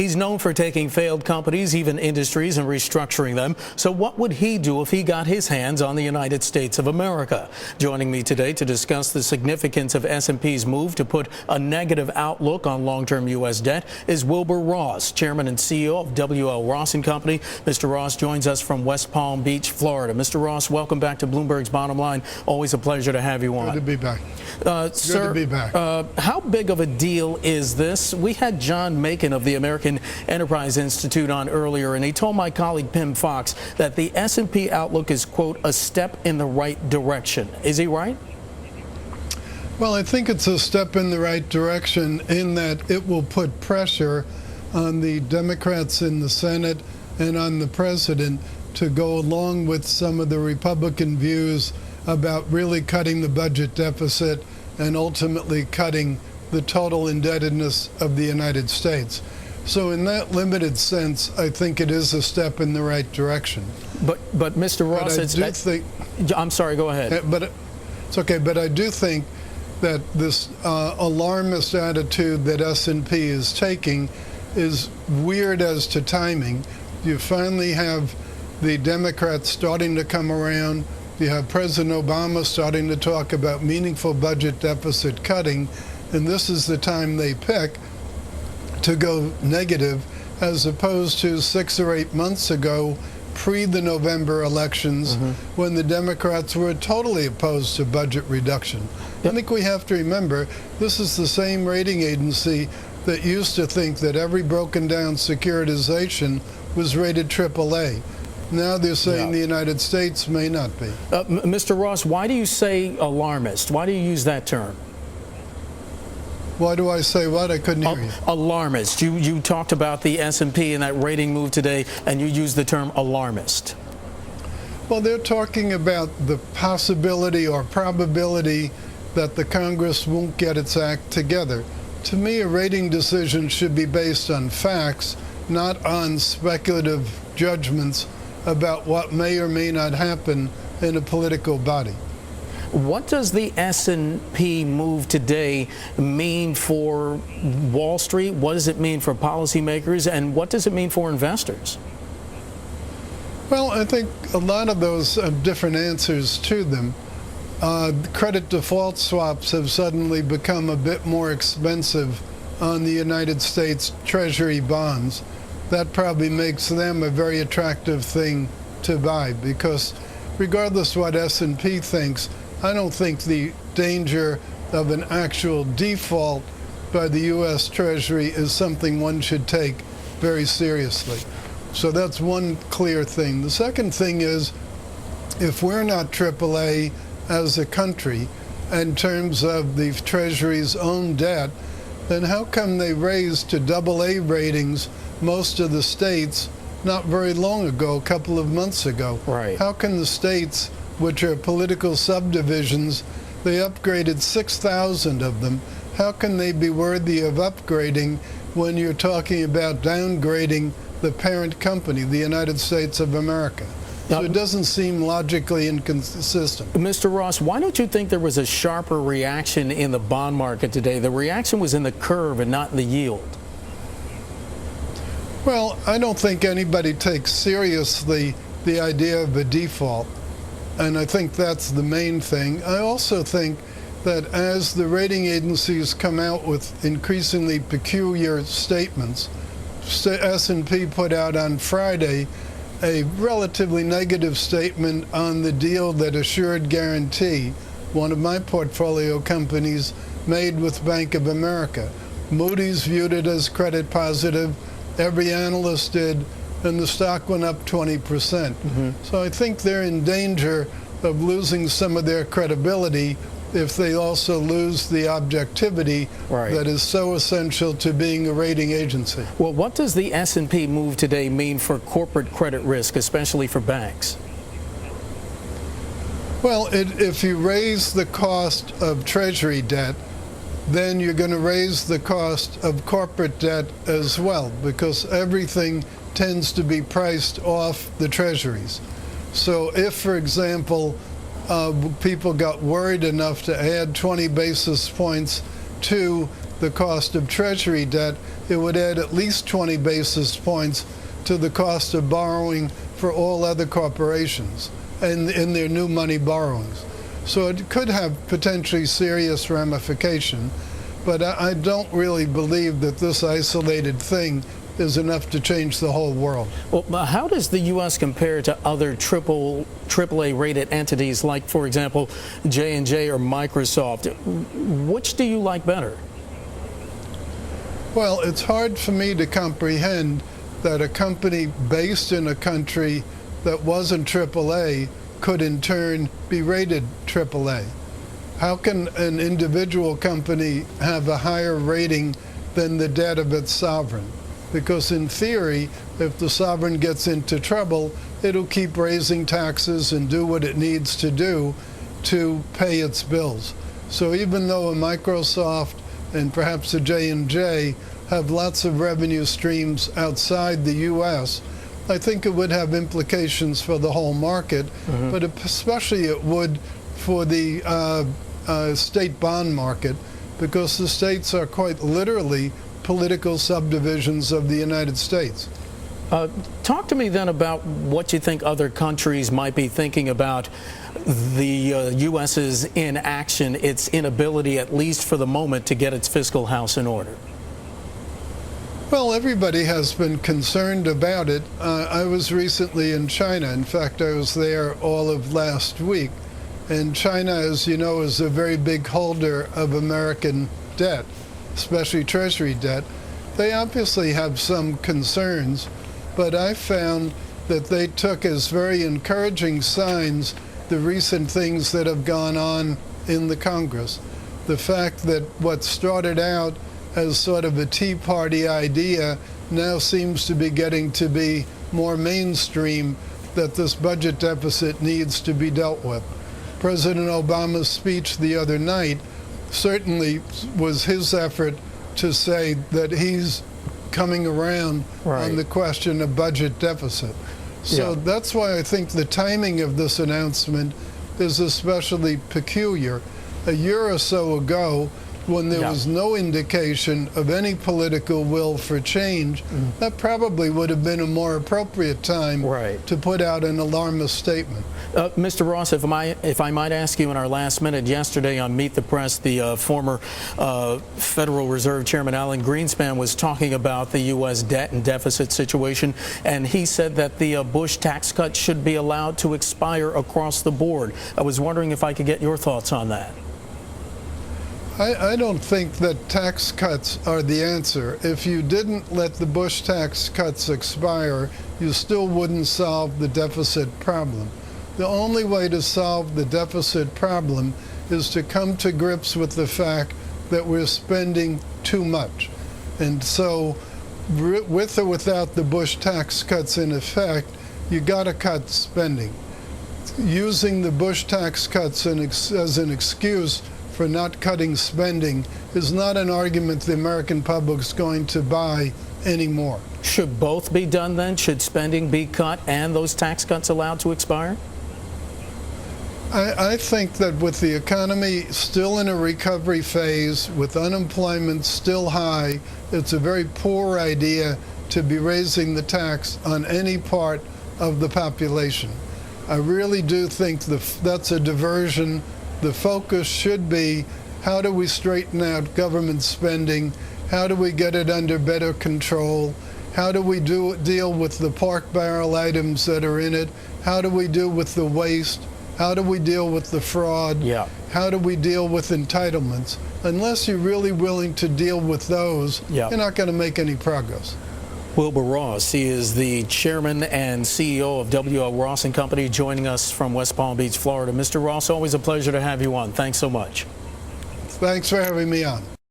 He's known for taking failed companies, even industries, and restructuring them. So what would he do if he got his hands on the United States of America? Joining me today to discuss the significance of S&P's move to put a negative outlook on long-term U.S. debt is Wilbur Ross, Chairman and CEO of W.L. Ross & Company. Mr. Ross joins us from West Palm Beach, Florida. Mr. Ross, welcome back to Bloomberg's Bottom Line. Always a pleasure to have you on. Good to be back. Sir, good to be back. How big of a deal is this? We had John Macon of the American Enterprise Institute on earlier, and he told my colleague Pim Fox that the S&P outlook is, quote, a step in the right direction. Is he right? Well, I think it's a step in the right direction in that it will put pressure on the Democrats in the Senate and on the president to go along with some of the Republican views about really cutting the budget deficit and ultimately cutting the total indebtedness of the United States. So in that limited sense, I think it is a step in the right direction. But Mr. Ross, I'm sorry, go ahead. But it's okay, but I do think that this alarmist attitude that S&P is taking is weird as to timing. You finally have the Democrats starting to come around. You have President Obama starting to talk about meaningful budget deficit cutting, and this is the time they pick to go negative, as opposed to 6 or 8 months ago, pre the November elections, when the Democrats were totally opposed to budget reduction. I think we have to remember, this is the same rating agency that used to think that every broken down securitization was rated AAA. Now they're saying the United States may not be. Mr. Ross, why do you say alarmist? Why do you use that term? Why do I say what? I couldn't hear you. Alarmist. You talked about the S&P and that rating move today, and you used the term alarmist. Well, they're talking about the possibility or probability that the Congress won't get its act together. To me, a rating decision should be based on facts, not on speculative judgments about what may or may not happen in a political body. What does the S&P move today mean for Wall Street? What does it mean for policymakers? And what does it mean for investors? Well, I think a lot of those have different answers to them. Credit default swaps have suddenly become a bit more expensive on the United States Treasury bonds. That probably makes them a very attractive thing to buy, because regardless what S&P thinks, I don't think the danger of an actual default by the U.S. Treasury is something one should take very seriously. So that's one clear thing. The second thing is, if we're not AAA as a country in terms of the Treasury's own debt, then how come they raised to AA ratings most of the states not very long ago, a couple of months ago? Right. How can the states, which are political subdivisions, they upgraded 6,000 of them. How can they be worthy of upgrading when you're talking about downgrading the parent company, the United States of America? So it doesn't seem logically inconsistent. Mr. Ross, why don't you think there was a sharper reaction in the bond market today? The reaction was in the curve and not in the yield. Well, I don't think anybody takes seriously the idea of a default, and I think that's the main thing. I also think that as the rating agencies come out with increasingly peculiar statements, S&P put out on Friday a relatively negative statement on the deal that Assured Guaranty, one of my portfolio companies, made with Bank of America. Moody's viewed it as credit positive. Every analyst did, and the stock went up 20%. So I think they're in danger of losing some of their credibility if they also lose the objectivity that is so essential to being a rating agency. Well, what does the S&P move today mean for corporate credit risk, especially for banks? Well, if you raise the cost of Treasury debt, then you're going to raise the cost of corporate debt as well, because everything tends to be priced off the Treasuries. So if, for example, people got worried enough to add 20 basis points to the cost of Treasury debt, it would add at least 20 basis points to the cost of borrowing for all other corporations and in their new money borrowings. So it could have potentially serious ramification, but I don't really believe that this isolated thing is enough to change the whole world. Well, how does the U.S. compare to other AAA rated entities like, for example, J&J or Microsoft? Which do you like better? Well, it's hard for me to comprehend that a company based in a country that wasn't AAA could in turn be rated AAA. How can an individual company have a higher rating than the debt of its sovereign? Because in theory, if the sovereign gets into trouble, it'll keep raising taxes and do what it needs to do to pay its bills. So even though a Microsoft and perhaps a J&J have lots of revenue streams outside the U.S., I think it would have implications for the whole market, but especially it would for the state bond market, because the states are quite literally political subdivisions of the United States. Talk to me then about what you think other countries might be thinking about the U.S.'s inaction, its inability, at least for the moment, to get its fiscal house in order. Well, everybody has been concerned about it. I was recently in China. In fact, I was there all of last week. And China, as you know, is a very big holder of American debt, especially Treasury debt. They obviously have some concerns, but I found that they took as very encouraging signs the recent things that have gone on in the Congress. The fact that what started out as sort of a Tea Party idea now seems to be getting to be more mainstream, that this budget deficit needs to be dealt with. President Obama's speech the other night certainly was his effort to say that he's coming around on the question of budget deficit. So that's why I think the timing of this announcement is especially peculiar. A year or so ago, when there was no indication of any political will for change, that probably would have been a more appropriate time to put out an alarmist statement. Mr. Ross, if I might ask you in our last minute, yesterday on Meet the Press, the former Federal Reserve Chairman Alan Greenspan was talking about the U.S. debt and deficit situation, and he said that the Bush tax cuts should be allowed to expire across the board. I was wondering if I could get your thoughts on that. I don't think that tax cuts are the answer. If you didn't let the Bush tax cuts expire, you still wouldn't solve the deficit problem. The only way to solve the deficit problem is to come to grips with the fact that we're spending too much. And so, with or without the Bush tax cuts in effect, you got to cut spending. Using the Bush tax cuts as an excuse for not cutting spending is not an argument the American public's going to buy anymore. Should both be done then? Should spending be cut and those tax cuts allowed to expire? I think that with the economy still in a recovery phase, with unemployment still high, it's a very poor idea to be raising the tax on any part of the population. I really do think that's a diversion. The focus should be, how do we straighten out government spending? How do we get it under better control? How do we deal with the pork barrel items that are in it? How do we deal with the waste? How do we deal with the fraud? How do we deal with entitlements? Unless you're really willing to deal with those, you're not going to make any progress. Wilbur Ross, he is the chairman and CEO of W.L. Ross & Company, joining us from West Palm Beach, Florida. Mr. Ross, always a pleasure to have you on. Thanks so much. Thanks for having me on.